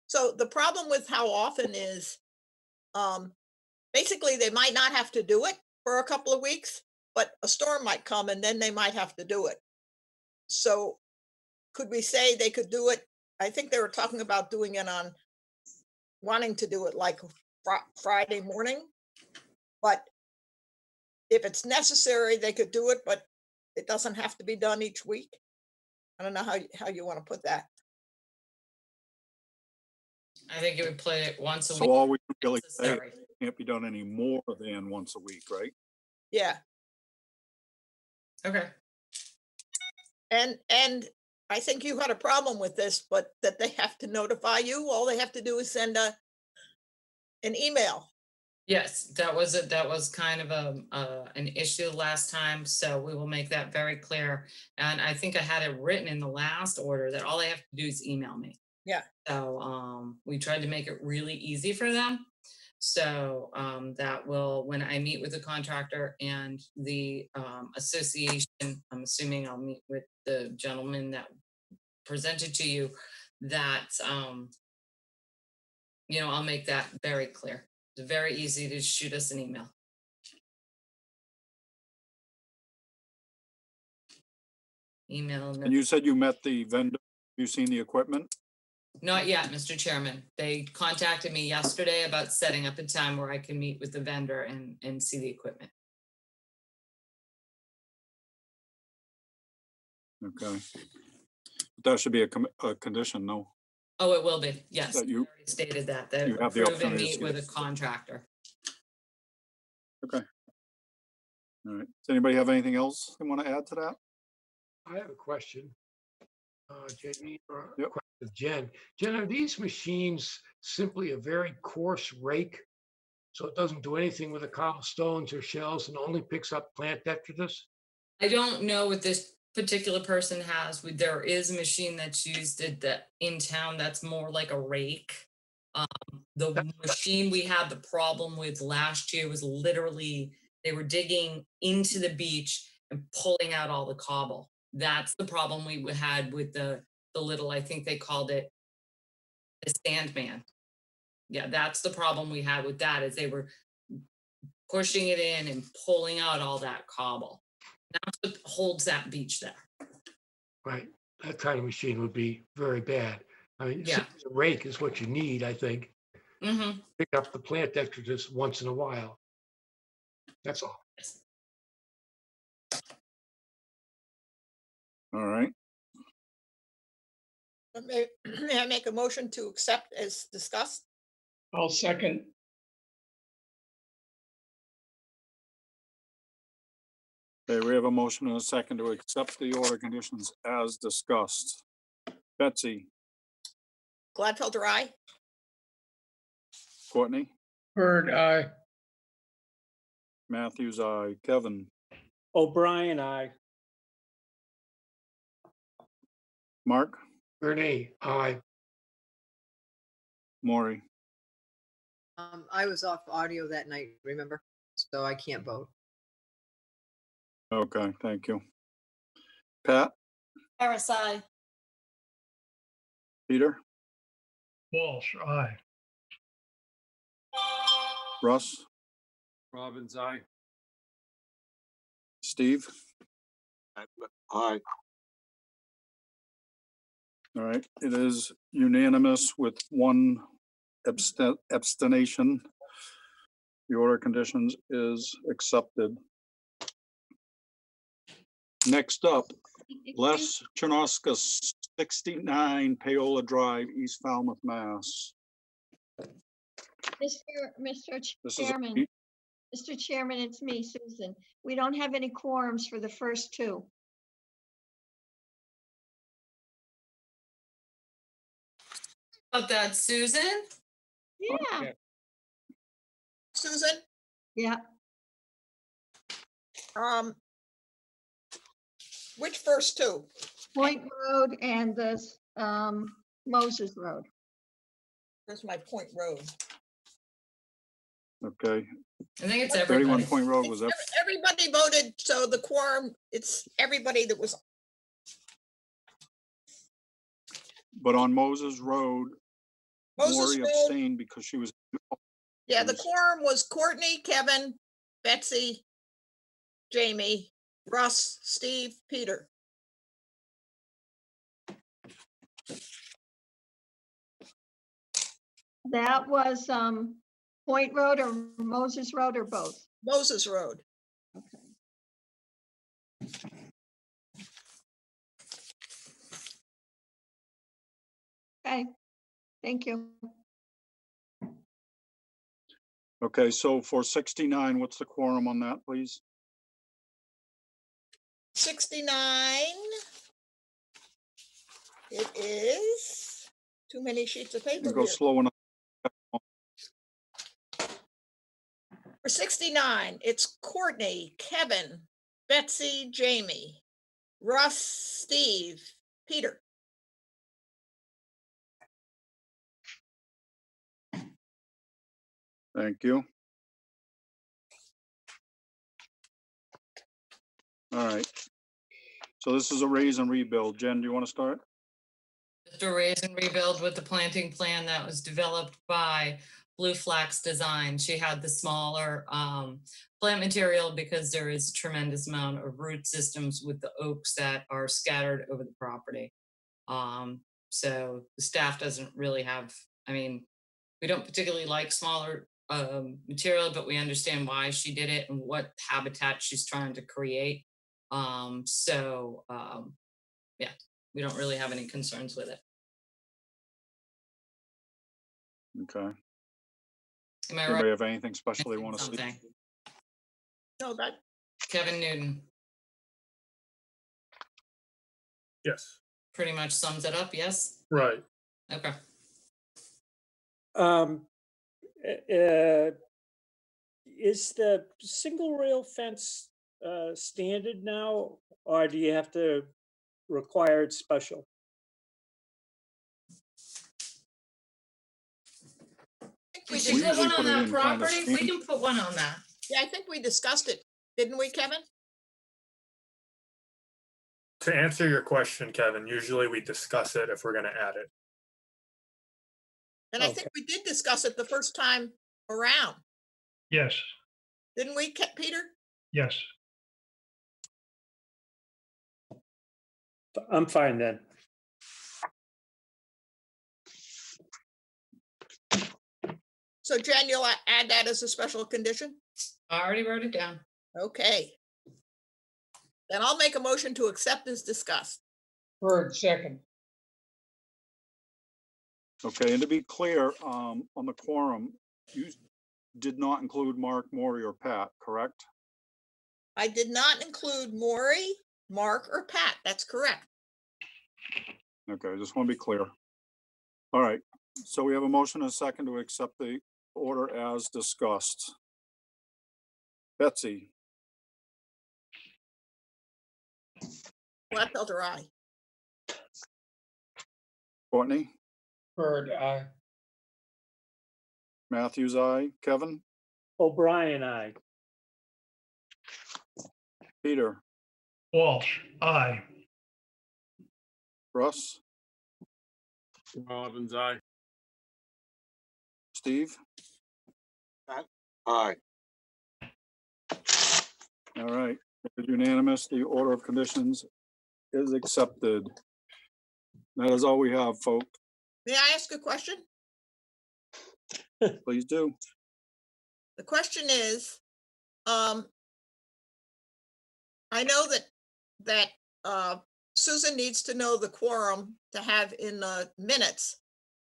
So the problem with how often is, basically they might not have to do it for a couple of weeks, but a storm might come and then they might have to do it. So could we say they could do it? I think they were talking about doing it wanting to do it like Friday morning. But if it's necessary, they could do it, but it doesn't have to be done each week. I don't know how you want to put that. I think it would play it once a so week. all we really say Necessary. can't be done any more than once a week, right? Yeah. Okay. And I think you had a problem with this, but that they have to notify you. All they have to do is send an email Yes, that was kind of an issue last time, so we will make that very clear. And I think I had it written in the last order that all they have to do is email me. Yeah. So we tried to make it really easy for them. So that will, when I meet with the contractor and the association, I'm assuming I'll meet with the gentleman that presented to you, that I'll make that very clear. It's very easy to shoot us an email. Email. And you said you met the vendor. You seen the equipment? Not yet, Mr. Chairman. They contacted me yesterday about setting up a time where I can meet with the vendor and see the equipment. Okay. That should be a condition, no? Oh, it will be. Yes, That they you- already stated that. They you have the approve and opportunity to meet see with it. a contractor. Okay. All right. Does anybody have anything else they want to add to that? I have a question. Jamie, or Yep. question of Jen. Jen, are these machines simply a very coarse rake? So it doesn't do anything with the cobblestones or shells and only picks up plant detritus? I don't know what this particular person has. There is a machine that's used in town that's more like a rake. The machine we had the problem with last year was literally they were digging into the beach and pulling out all the cobble. That's the problem we had with the little, I think they called it the Sandman. Yeah, that's the problem we had with that, is they were pushing it in and pulling out all that cobble. That's what holds that beach there. Right. That kind of machine would be very bad. I mean, Yeah. simply a rake is what you need, I think. Mm-hmm. Pick up the plant detritus once in a while. That's all. All right. May I make a motion to accept as discussed? I'll second. Okay, we have a motion and a second to accept the order conditions as discussed. Betsy, Gladfelder, aye. Courtney, Bird, aye. Matthews, aye. Kevin, O'Brien, aye. Mark, Gurney, aye. Maury. I was off audio that night, remember? So I can't vote. Okay, thank you. Pat, Harris, aye. Peter, Walsh, aye. Russ, Robbins, aye. Steve. Aye. All right, it is unanimous with one abstention. The order conditions is accepted. Next up, Les Chernoska, 69 Paola Drive, East Falmouth, Mass. Mr. This is Chairman, Mr. Chairman, it's me, Susan. We don't have any quorums for the first two. About that, Susan? Yeah, Susan, yeah. which first two? Point Road and this Moses Road. Where's my Point Road? Okay, I think it's 31 everybody. Point Road was up. Everybody voted, so the quorum, it's everybody that was, But on Moses Road, Moses Maury Road, abstained because she was, yeah, the quorum was Courtney, Kevin, Betsy, Jamie, Russ, Steve, Peter. That was Point Road or Moses Road or both? Moses Road. Okay, thank you. okay, so for 69, what's the quorum on that, please? 69. It is too many sheets of paper And go here. slow enough. For 69, it's Courtney, Kevin, Betsy, Jamie, Russ, Steve, Peter. Thank you. All right. So this is a raise and rebuild. Jen, do you want to start? Just a raise and rebuild with the planting plan that was developed by Blue Flax Design. She had the smaller plant material because there is a tremendous amount of root systems with the oaks that are scattered over the property. So the staff doesn't really have, I mean, we don't particularly like smaller material, but we understand why she did it and what habitat she's trying to create. Yeah, we don't really have any concerns with it. Okay. Am I Anybody right? have anything special they want to see? Something. No, that, Kevin Newton Yes, pretty much sums it up, yes? right. Okay. Is the single rail fence standard now, or do you have to require it special? we Did did, you put usually one put on it that in kind of property? We standard. can put one on that. yeah, I think we discussed it, didn't we, Kevin? To answer your question, Kevin, usually we discuss it if we're going to add it. And I think we did discuss it the first time around, Yes, didn't we, Peter? yes. I'm fine then. So Jen, you'll add that as a special condition? I already wrote it down. Okay. Then I'll make a motion to accept as discussed. Bird, second. Okay, and to be clear, on the quorum, you did not include Mark, Maury, or Pat, correct? I did not include Maury, Mark, or Pat. That's correct. Okay, I just want to be clear. All right, so we have a motion and a second to accept the order as discussed. Betsy, Gladfelter, aye. Courtney, Bird, aye. Matthews, aye. Kevin, O'Brien, aye. Peter, Walsh, aye. Russ, Robbins, aye. Steve. Aye. All right, it's unanimous. The order of conditions is accepted. That is all we have, folks. May I ask a question? Please do. The question is, I know that Susan needs to know the quorum to have in the minutes,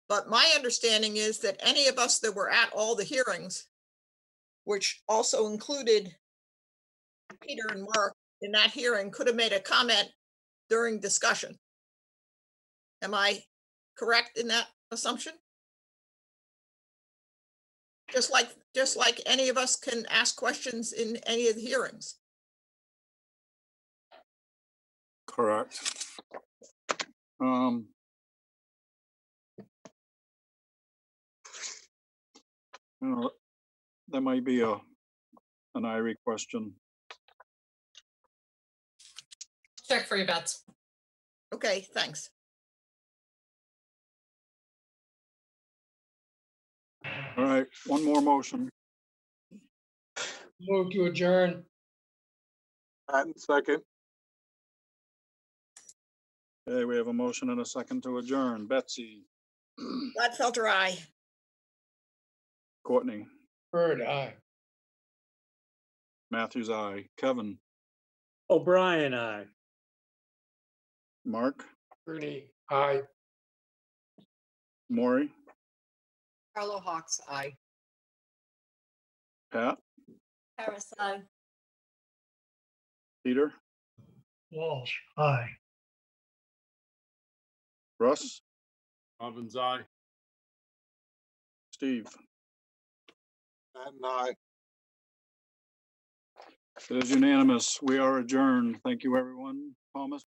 but my understanding is that any of us that were at all the hearings, which also included Peter and Mark in that hearing, could have made a comment during discussion. Am I correct in that assumption? Just like any of us can ask questions in any of the hearings. Correct. You know, that might be an Irie question. Check for you, Bets. Okay, thanks. All right, one more motion. Move to adjourn. Patton, second. Okay, we have a motion and a second to adjourn. Betsy, Gladfelter, aye. Courtney, Bird, aye. Matthews, aye. Kevin, O'Brien, aye. Mark, Ernie, aye. Maury, Carlo Hawks, aye. Pat, Harris, aye. Peter, Walsh, aye. Russ, Robbins, aye. Steve. Patton, aye. It is unanimous. We are adjourned. Thank you, everyone. Thomas?